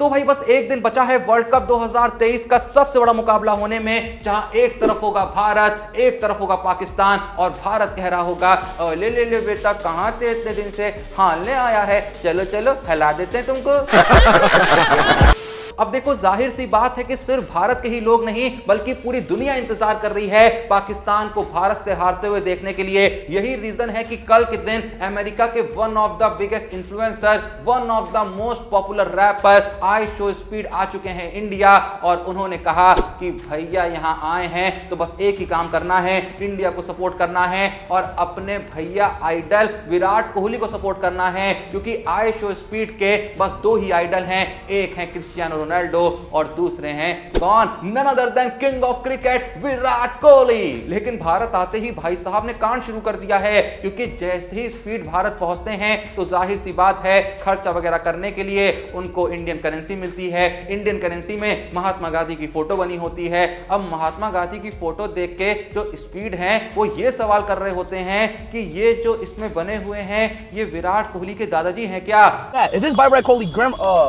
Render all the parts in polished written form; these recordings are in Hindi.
तो भाई बस एक दिन बचा है वर्ल्ड कप 2023 का सबसे बड़ा मुकाबला होने में, जहां एक तरफ होगा भारत, एक तरफ होगा पाकिस्तान। और भारत कह रहा होगा ले ले ले बेटा, कहां थे इतने दिन से, हारने आया है, चलो चलो हिला देते हैं तुमको। अब देखो, जाहिर सी बात है कि सिर्फ भारत के ही लोग नहीं बल्कि पूरी दुनिया इंतजार कर रही है पाकिस्तान को भारत से हारते हुए देखने के लिए। यही रीजन है कि कल के दिन अमेरिका के one of the biggest influencer, one of the most popular rapper IShowSpeed आ चुके हैं इंडिया। और उन्होंने कहा कि भैया यहां आए हैं तो बस एक ही काम करना है, इंडिया को सपोर्ट करना है और अपने भैया आइडल विराट कोहली को सपोर्ट करना है। क्योंकि आई शो स्पीड के बस दो ही आइडल हैं, एक है क्रिस्टियानो रोनाल्डो और दूसरे हैं कौन, none other than king of cricket Virat Kohli. लेकिन भारत आते ही भाई साहब ने कांड शुरू कर दिया है, क्योंकि जैसे ही स्पीड भारत पहुंचते हैं तो जाहिर सी बात है खर्चा वगैरह करने के लिए उनको इंडियन करेंसी मिलती है। इंडियन करेंसी में महात्मा गांधी की फोटो बनी होती है। अब महात्मा गांधी की फोटो देख के जो स्पीड हैं वो ये सवाल कर रहे होते हैं कि ये जो इसमें बने हुए हैं ये विराट कोहली के दादाजी हैं क्या? Is this Virat Kohli Grandpa?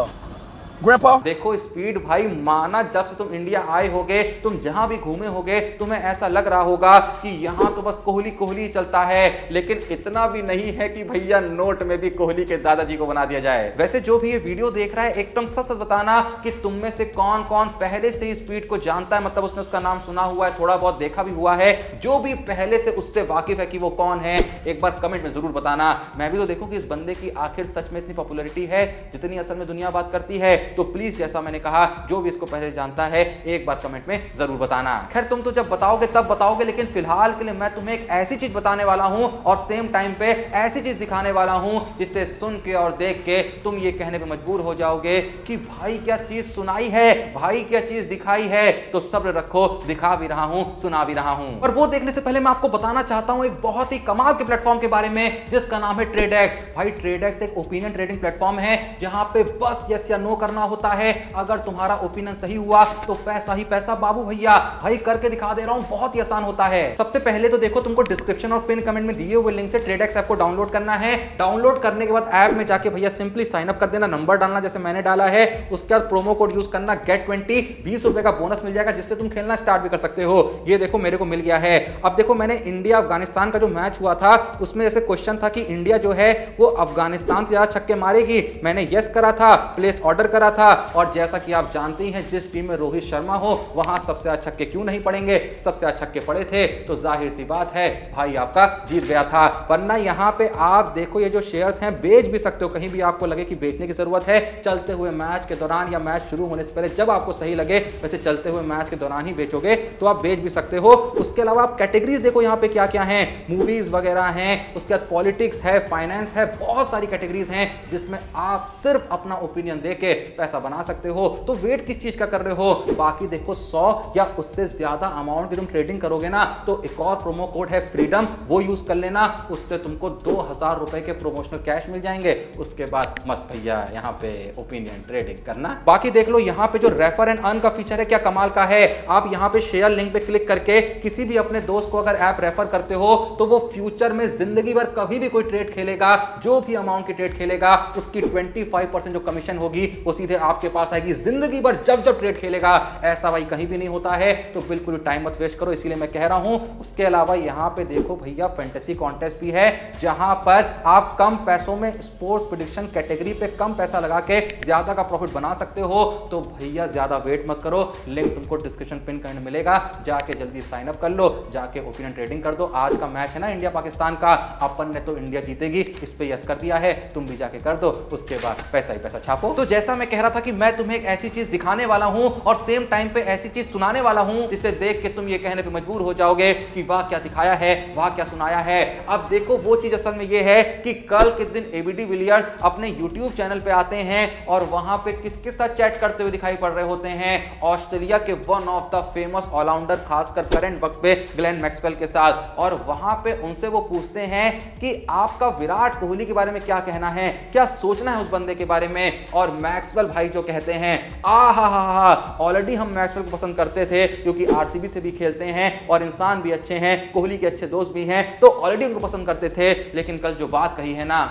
देखो स्पीड भाई, माना जब से तुम इंडिया आए होगे, तुम जहां भी घूमे होगे तुम्हें ऐसा लग रहा होगा कि यहां तो बस कोहली कोहली चलता है। लेकिन इतना भी नहीं है कि भैया नोट में भी कोहली के दादाजी को बना दिया जाए। वैसे जो भी ये वीडियो देख रहा है एकदम सच सच बताना कि तुम में से कौन कौन पहले से ही स्पीड को जानता है, मतलब उसने उसका नाम सुना हुआ है, थोड़ा बहुत देखा भी हुआ है। जो भी पहले से उससे वाकिफ है कि वो कौन है, एक बार कमेंट में जरूर बताना। मैं भी तो देखूं कि इस बंदे की आखिर सच में इतनी पॉपुलैरिटी है जितनी असल में दुनिया बात करती है। तो प्लीज जैसा मैंने कहा, जो भी इसको पहले जानता है एक बार कमेंट में जरूर बताना। खैर तुम तो जब बताओगे तब बताओगे, लेकिन फिलहाल के लिए मैं तुम्हें एक ऐसी चीज बताने वाला हूं और सेम टाइम पे ऐसी चीज दिखाने वाला हूं जिससे सुन के और देख के तुम ये कहने पे मजबूर हो जाओगे कि भाई क्या चीज सुनाई है, भाई क्या चीज दिखाई है। तो सब्र रखो, दिखा भी रहा हूं, सुना भी रहा हूं। और वो देखने से पहले मैं आपको बताना चाहता हूं एक बहुत ही कमाल के प्लेटफॉर्म के बारे में जिसका नाम है ट्रेडेक्स। भाई ट्रेडेक्स एक ओपिनियन ट्रेडिंग प्लेटफॉर्म है जहां पे बस यस या नो करना होता है। अगर तुम्हारा ओपिनियन सही हुआ तो पैसा ही पैसा बाबू भैया। भाई करके दिखा दे रहा हूं, बहुत ही आसान होता है। सबसे पहले तो देखो, तुमको डिस्क्रिप्शन और पिन कमेंट में दिए हुए लिंक से ट्रेडेक्स ऐप को डाउनलोड करना है। डाउनलोड करने के बाद ऐप में जाके भैया सिंपली साइन अप कर देना, नंबर डालना जैसे मैंने डाला है। उसके बाद प्रोमो कोड यूज करना GET20, 20 रुपए का बोनस मिल जाएगा जिससे तुम खेलना स्टार्ट भी कर सकते हो। ये देखो मेरे को मिल गया है। अब देखो मैंने इंडिया अफगानिस्तान का जो मैच हुआ था उसमें जैसे क्वेश्चन था कि इंडिया जो है वो अफगानिस्तान से ज्यादा छक्के मारेगी, मैंने यस करा था, प्लेस ऑर्डर करा था। और जैसा कि आप जानते ही हैं जिस टीम में रोहित शर्मा हो वहां सबसे अच्छे छक्के क्यों नहीं पड़ेंगे, सबसे अच्छे छक्के पड़े थे। तो जाहिर सी बात है भाई आपका जीत गया था। वरना यहां पे आप देखो ये जो शेयर्स हैं बेच भी सकते हो, कहीं भी आपको लगे कि बेचने की जरूरत है, चलते हुए मैच के दौरान या मैच शुरू होने से पहले जब आपको सही लगे, वैसे चलते हुए मैच के दौरान ही बेचोगे तो आप बेच भी सकते हो। उसके अलावा आप कैटेगरीज देखो यहाँ पे क्या क्या है, मूवीज वगैरह हैं, उसके बाद पॉलिटिक्स है, फाइनेंस है, बहुत सारी कैटेगरीज हैं जिसमें आप सिर्फ अपना ओपिनियन देके पैसा बना सकते हो। तो वेट किस चीज का कर रहे हो? बाकी देखो 100 या उससे ज्यादा अमाउंट की तुम ट्रेडिंग करोगे ना तो एक और प्रोमो कोड है फ्रीडम, वो यूज कर लेना, उससे तुमको 2000 रुपए के प्रोमोशनल कैश मिल जाएंगे। उसके बाद मस्त भैया यहाँ पे ओपिनियन ट्रेडिंग करना। बाकी देख लो यहाँ पे जो रेफर एंड अर्न का फीचर है क्या कमाल का है। आप यहाँ पे शेयर लिंक पे क्लिक करके किसी भी अपने दोस्त को अगर ऐप रेफर करते हो तो वो फ्यूचर में जिंदगी भर कभी भी कोई ट्रेड खेलेगा, जो भी अमाउंट की ट्रेड खेलेगा उसकी 25% जो कमीशन होगी वो सीधे आपके पास आएगी जिंदगी भर, जब जब ट्रेड खेलेगा। ऐसा भाई कहीं भी नहीं होता है, तो बिल्कुल टाइम मत वेस्ट करो, इसीलिए मैं कह रहा हूं। उसके अलावा यहाँ पे देखो भैया फैंटेसी कॉन्टेस्ट भी है जहां पर आप कम पैसों में स्पोर्ट्स प्रेडिक्शन कैटेगरी पे कम पैसा लगा के ज्यादा का प्रॉफिट बना सकते हो। तो भैया ज्यादा वेट मत करो, लिंक तुमको डिस्क्रिप्शन पिन कमेंट मिलेगा, जाके जल्दी साइन अप कर लो, जाके ओपिनियन ट्रेडिंग कर दो। आज का मैच है ना इंडिया पाकिस्तान का, अपन ने तो इंडिया जीतेगी इस पे यस कर दिया है, तुम भी जाके कर दो, उसके बाद पैसा ही पैसा छापो। तो जैसा मैं कह रहा था कि मैं तुम्हें एक ऐसी चीज दिखाने वाला हूं और सेम टाइम पे ऐसी चीज सुनाने वाला हूं जिसे देख के तुम ये कहने पे मजबूर हो जाओगे कि वाह क्या दिखाया है, वाह क्या सुनाया है। अब देखो वो चीज असल में ये है कि कल के दिन एबीडी विलियर्स अपने यूट्यूब चैनल पे आते हैं और वहां पे किसके साथ चैट करते हुए दिखाई पड़ रहे होते हैं, ऑस्ट्रेलिया के one of the famous allrounder, खासकर करंट वक्त पे ग्लेन मैक्सवेल के साथ। और वहां पे उनसे वो पूछते हैं कि आपका विराट कोहली के बारे में क्या कहना है, क्या सोचना है उस बंदे के बारे में। और मैक्सवेल भाई जो कहते हैं ऑलरेडी हम मैक्सवेल को पसंद करते थे क्योंकि आरसीबी से भी खेलते हैं और इंसान भी अच्छे हैं, कोहली के अच्छे दोस्त भी हैं, तो ऑलरेडी उनको पसंद करते थे। लेकिन कल जो बात कही है ना,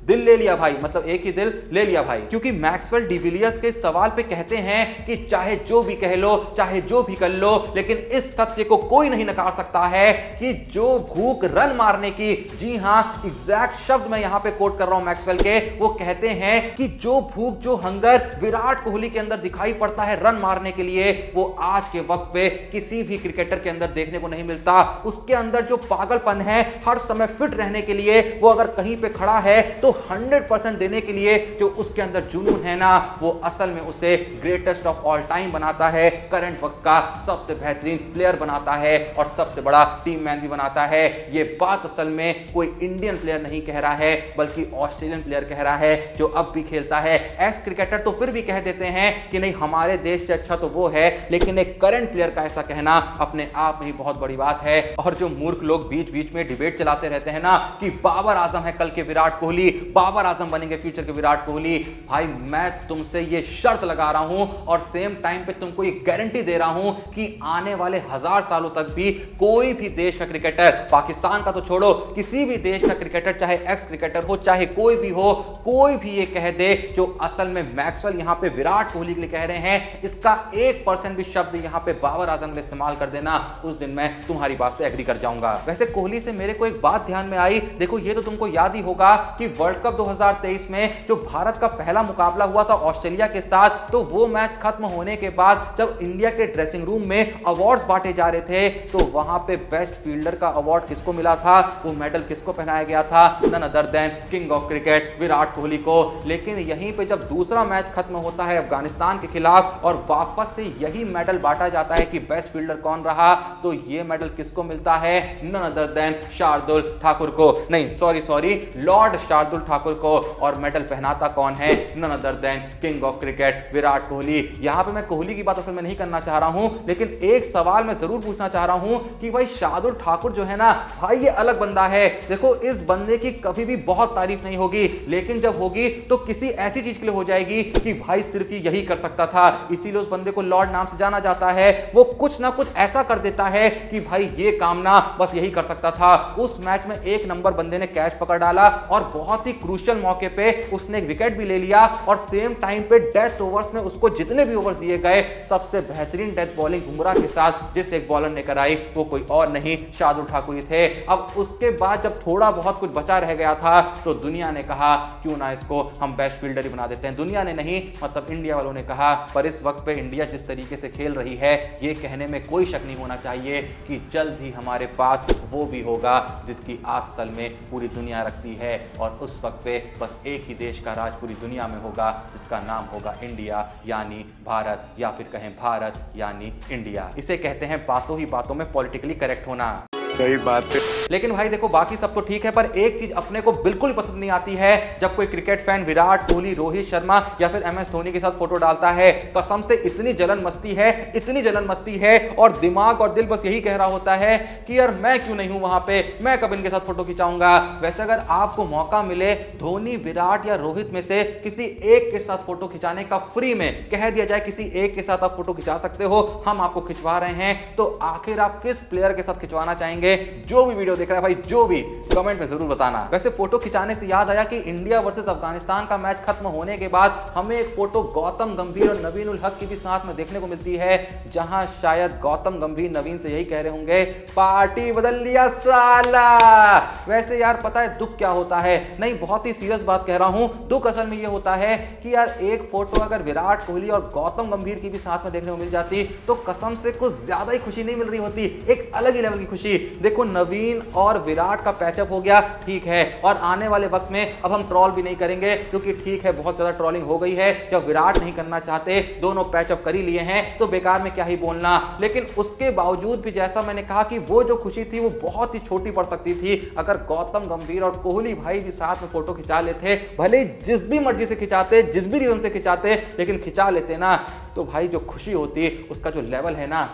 दिल ले लिया भाई, मतलब एक ही दिल ले लिया भाई। क्योंकि मैक्सवेल डिविलियर्स के सवाल पे कहते हैं कि चाहे जो भी कह लो, चाहे जो भी कर लो, लेकिन इस सत्य को कोई नहीं नकार सकता है कि जो भूख रन मारने की, जी हां एग्जैक्ट शब्द मैं यहां पे कोट कर रहा हूं मैक्सवेल के, वो कहते हैं कि जो भूख, जो हंगर विराट कोहली के अंदर दिखाई पड़ता है रन मारने के लिए, वो आज के वक्त पे किसी भी क्रिकेटर के अंदर देखने को नहीं मिलता। उसके अंदर जो पागलपन है हर समय फिट रहने के लिए, वो अगर कहीं पे खड़ा है तो 100% देने के लिए जो उसके अंदर जुनून है ना, वो असल में उसे ग्रेटेस्ट ऑफ ऑल टाइम बनाता है, करंट वक्त का सबसे बेहतरीन प्लेयर बनाता है और सबसे बड़ा टीम मैन भी बनाता है। ये बात असल में कोई इंडियन प्लेयर नहीं कह रहा है, बल्कि ऑस्ट्रेलियन प्लेयर कह रहा है जो अब भी खेलता है। एक्स क्रिकेटर तो फिर भी कह देते हैं कि नहीं हमारे देश से अच्छा तो वो है, लेकिन एक करंट प्लेयर का ऐसा कहना अपने आप में ही बहुत बड़ी बात है। और जो मूर्ख लोग बीच बीच में डिबेट चलाते रहते हैं ना कि बाबर आजम है कल के विराट कोहली, बाबर आजम बनेंगे फ्यूचर के विराट कोहली, भाई मैं तुमसे ये शर्त लगा रहा हूं और सेम टाइम पे तुमको ये गारंटी दे रहा हूं कि आने वाले 1000 सालों तक भी कोई भी देश का क्रिकेटर, पाकिस्तान का तो छोड़ो, किसी भी देश का क्रिकेटर, चाहे एक्स क्रिकेटर हो चाहे कोई भी हो, कोई भी ये कह दे जो असल में मैक्सवेल यहां पे विराट कोहली के लिए कह रहे हैं, इसका 1% भी शब्द यहां पे बाबर आजम के लिए इस्तेमाल कर देना, उस दिन मैं तुम्हारी बात से एग्री कर जाऊंगा। वैसे कोहली से मेरे को एक बात ध्यान में आई, देखो ये तो तुमको याद ही होगा कि वर्ल्ड कप 2023 में जो भारत का पहला मुकाबला हुआ था ऑस्ट्रेलिया के साथ, तो वो मैच खत्म होने के बाद जब इंडिया के ड्रेसिंग रूम में अवार्ड्स बांटे जा रहे थे, तो वहां पे बेस्ट फील्डर का अवार्ड किसको मिला था, वो मेडल किसको पहनाया गया था, none other than king of cricket Virat Kohli को। लेकिन यहीं पे जब दूसरा मैच खत्म होता है अफगानिस्तान के खिलाफ और वापस से यही मेडल बांटा जाता है कि बेस्ट फील्डर कौन रहा, तो ये मेडल किसको मिलता है, none other than Shardul Thakur को, नहीं सॉरी लॉर्ड शार्दुल ठाकुर को। और मेडल पहनाता कौन है, none other than king of cricket Virat Kohli. यहां पे मैं कोहली की बात असल में नहीं करना चाह रहा हूं, लेकिन एक सवाल मैं जरूर पूछना चाह रहा हूं कि भाई शार्दुल ठाकुर जो है ना भाई, ये अलग बंदा है। देखो इस बंदे की कभी भी बहुत तारीफ नहीं होगी, लेकिन जब होगी तो किसी ऐसी चीज के लिए हो जाएगी कि भाई सिर्फ यही कर सकता था, इसीलिए उस बंदे को लॉर्ड नाम से जाना जाता है। वो कुछ ना कुछ ऐसा कर देता है कि भाई ये काम ना बस यही कर सकता था। उस मैच में एक नंबर बंदे ने कैच पकड़ डाला और बहुत ही क्रूशियल मौके पे उसने एक विकेट भी ले लिया और सेम टाइम पे डेथ ओवर्स में उसको जितने भी ओवर्स दिए गए सबसे बेहतरीन डेथ बॉलिंग बुमराह के साथ जिस एक बॉलर ने कराई वो कोई और नहीं शार्दुल ठाकुर ही थे। अब उसके बाद जब थोड़ा बहुत कुछ बचा रह गया था तो दुनिया ने कहा क्यों ना इसको हम बेस्ट फील्डर ही बना देते हैं। दुनिया ने नहीं, मतलब इंडिया वालों ने कहा। पर इस वक्त पे इंडिया जिस तरीके से खेल रही है, ये कहने में कोई शक नहीं होना चाहिए कि जल्द ही हमारे पास वो भी होगा जिसकी आस असल में पूरी दुनिया रखती है। और उस वक्त पे बस एक ही देश का राज पूरी दुनिया में होगा जिसका नाम होगा इंडिया, यानी भारत, या फिर कहें भारत यानी इंडिया। इसे कहते हैं बातों ही बातों में पॉलिटिकली करेक्ट होना। सही बात है। लेकिन भाई देखो बाकी सब तो ठीक है, पर एक चीज अपने को बिल्कुल पसंद नहीं आती है, जब कोई क्रिकेट फैन विराट कोहली, रोहित शर्मा या फिर MS धोनी के साथ फोटो डालता है। कसम से इतनी जलन मस्ती है, इतनी जलन मस्ती है, और दिमाग और दिल बस यही कह रहा होता है कि यार मैं क्यों नहीं हूं वहां पे, मैं कब इनके साथ फोटो खिंचाऊंगा। वैसे अगर आपको मौका मिले धोनी, विराट या रोहित में से किसी एक के साथ फोटो खिंचाने का, फ्री में कह दिया जाए किसी एक के साथ आप फोटो खिंचा सकते हो, हम आपको खिंचवा रहे हैं, तो आखिर आप किस प्लेयर के साथ खिंचवाना चाहेंगे? जो भी वीडियो देख रहा है भाई, जो भी, कमेंट में जरूर बताना। वैसे फोटो खिंचाने से याद आया कि इंडिया वर्सेस अफगानिस्तान का मैच खत्म होने के बाद हमें एक फोटो गौतम गंभीर और नवीन उल हक की भी साथ में देखने को मिलती है, जहां शायद गौतम गंभीर नवीन से यही कह रहे होंगे पार्टी बदल लिया साला। वैसे यार पता है दुख क्या होता है? नहीं, बहुत ही सीरियस बात कह रहा हूं, दुख असल में ये होता है कि यार एक फोटो अगर विराट कोहली और गौतम गंभीर की भी साथ में देखने को मिल जाती तो कसम से कुछ ज्यादा ही खुशी नहीं मिल रही होती, एक अलग ही लेवल की खुशी। देखो नवीन और विराट का पैचअप हो गया, ठीक है, और आने वाले वक्त में अब हम ट्रोल भी नहीं करेंगे क्योंकि ठीक है बहुत ज्यादा ट्रोलिंग हो गई है। जब विराट नहीं करना चाहते, दोनों पैचअप कर ही लिए हैं, तो बेकार में क्या ही बोलना। लेकिन उसके बावजूद भी जैसा मैंने कहा कि वो जो खुशी थी वो बहुत ही छोटी पड़ सकती थी अगर गौतम गंभीर और कोहली भाई भी साथ में फोटो खिंचा लेते, भले जिस भी मर्जी से खिंचाते, जिस भी रीजन से खिंचाते, लेकिन खिंचा लेते ना, तो भाई जो खुशी होती उसका जो लेवल है ना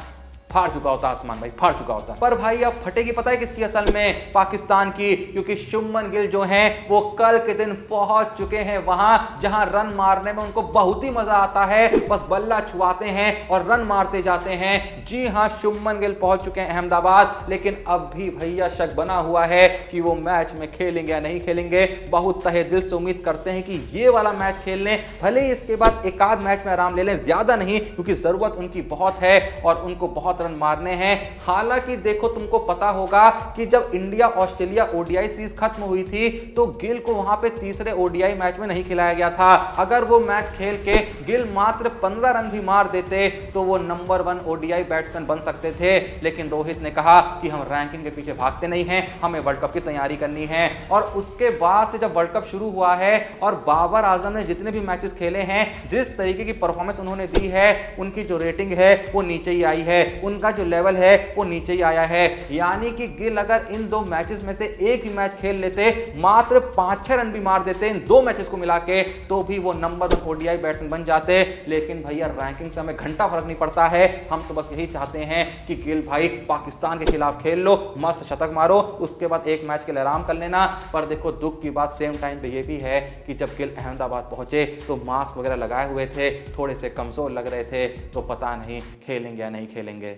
फाड़ चुका होता आसमान भाई, फाड़ चुका होता। पर भाई अब फटेगी पता है किसकी असल में? पाकिस्तान की, क्योंकि शुभमन गिल जो हैं वो कल के दिन पहुंच चुके हैं वहां जहां रन मारने में उनको बहुत ही मजा आता है। बस बल्ला छुआते हैं और रन मारते जाते हैं। जी हां, शुभमन गिल पहुंच चुके हैं अहमदाबाद, लेकिन अब भी भैया शक बना हुआ है कि वो मैच में खेलेंगे या नहीं खेलेंगे। बहुत तहे दिल से उम्मीद करते हैं कि ये वाला मैच खेल लें, भले ही इसके बाद एक आध मैच में आराम ले लें, ज्यादा नहीं, क्योंकि जरूरत उनकी बहुत है और उनको बहुत रन मारने हैं। हालांकि देखो, तुमको पता होगा कि जब इंडिया ऑस्ट्रेलिया ओडीआई सीरीज खत्म हुई थी तो गिल को वहां पे तीसरे ओडीआई मैच में नहीं खिलाया गया था। अगर वो मैच खेल के गिल मात्र 15 रन भी मार देते तो वो नंबर 1 ओडीआई बैट्समैन बन सकते थे। लेकिन रोहित ने कहा कि हम रैंकिंग के पीछे भागते नहीं हैं, हमें वर्ल्ड कप की तैयारी करनी है। और उसके बाद से जब वर्ल्ड कप शुरू हुआ है और बाबर आजम ने जितने भी मैचेस खेले हैं, जिस तरीके की परफॉर्मेंस उन्होंने दी है, उनकी जो रेटिंग है वो नीचे ही आई है, उनका जो लेवल है वो नीचे ही आया है। यानी कि गिल अगर इन 2 मैचेस में से एक ही मैच खेल लेते, मात्र 5-6 रन भी मार देते इन 2 मैचेस को मिला के, तो भी वो नंबर 1 ओडीआई बैट्समैन बन जाते। लेकिन भैया रैंकिंग से हमें घंटा फर्क नहीं पड़ता है, हम तो बस यही चाहते हैं कि गिल भाई पाकिस्तान के खिलाफ खेल लो, मस्त शतक मारो, उसके बाद एक मैच के लिए आराम कर लेना। पर देखो, दुख की बात सेम टाइम पे ये भी है कि जब गिल अहमदाबाद पहुंचे तो मास्क वगैरह लगाए हुए थे, थोड़े से कमजोर लग रहे थे, तो पता नहीं खेलेंगे या नहीं खेलेंगे।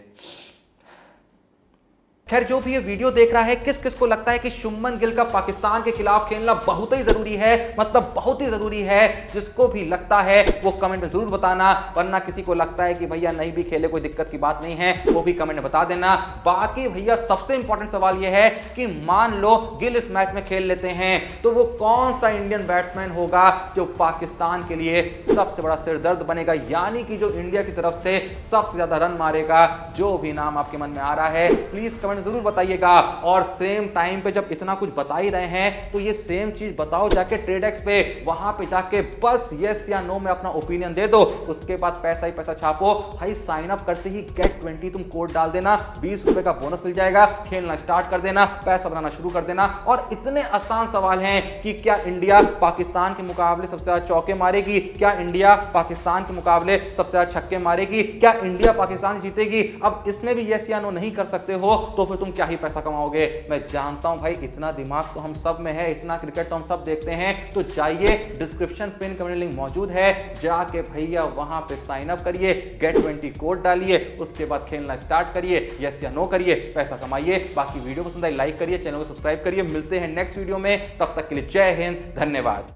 खैर, जो भी ये वीडियो देख रहा है, किस किस को लगता है कि शुभमन गिल का पाकिस्तान के खिलाफ खेलना बहुत ही जरूरी है, मतलब बहुत ही जरूरी है? जिसको भी लगता है वो कमेंट में जरूर बताना, वरना किसी को लगता है कि भैया नहीं भी खेले कोई दिक्कत की बात नहीं है, वो भी कमेंट में बता देना। बाकी भैया सबसे इंपॉर्टेंट सवाल ये है कि मान लो गिल इस मैच में खेल लेते हैं तो वो कौन सा इंडियन बैट्समैन होगा जो पाकिस्तान के लिए सबसे बड़ा सिरदर्द बनेगा, यानी कि जो इंडिया की तरफ से सबसे ज्यादा रन मारेगा? जो भी नाम आपके मन में आ रहा है प्लीज कमेंट जरूर बताइएगा। और सेम टाइम पे जब इतना कुछ बता ही रहे हैं तो ये सेम चीज बताओ जाके ट्रेडेक्स पे, वहां पे जाके बस यस या नो में अपना ओपिनियन दे दो, उसके बाद पैसा ही पैसा छापो भाई। साइन अप करते ही GET20 तुम कोड डाल देना, 20 रुपए का बोनस मिल जाएगा, खेलना स्टार्ट कर देना, पैसा बनाना शुरू कर देना। और इतने आसान सवाल हैं कि क्या इंडिया पाकिस्तान के मुकाबले सबसे ज्यादा चौके मारेगी, क्या इंडिया पाकिस्तान के मुकाबले सबसे ज्यादा छक्के मारेगी, क्या इंडिया पाकिस्तान जीतेगी? अब इसमें भी यस या नो नहीं कर सकते हो तो फिर तुम क्या ही पैसा कमाओगे? मैं जानता हूं भाई, इतना दिमाग तो हम सब में है, इतना क्रिकेट तो हम सब देखते हैं। तो जाइए, डिस्क्रिप्शन पिन कमेंट लिंक मौजूद है, जाके भैया वहां पे साइन अप करिए, GET20 कोड डालिए, उसके बाद खेलना स्टार्ट करिए, यस या नो करिए, पैसा कमाइए। बाकी वीडियो पसंद आई लाइक करिए, चैनल को सब्सक्राइब करिए। मिलते हैं नेक्स्ट वीडियो में, तब तक के लिए जय हिंद, धन्यवाद।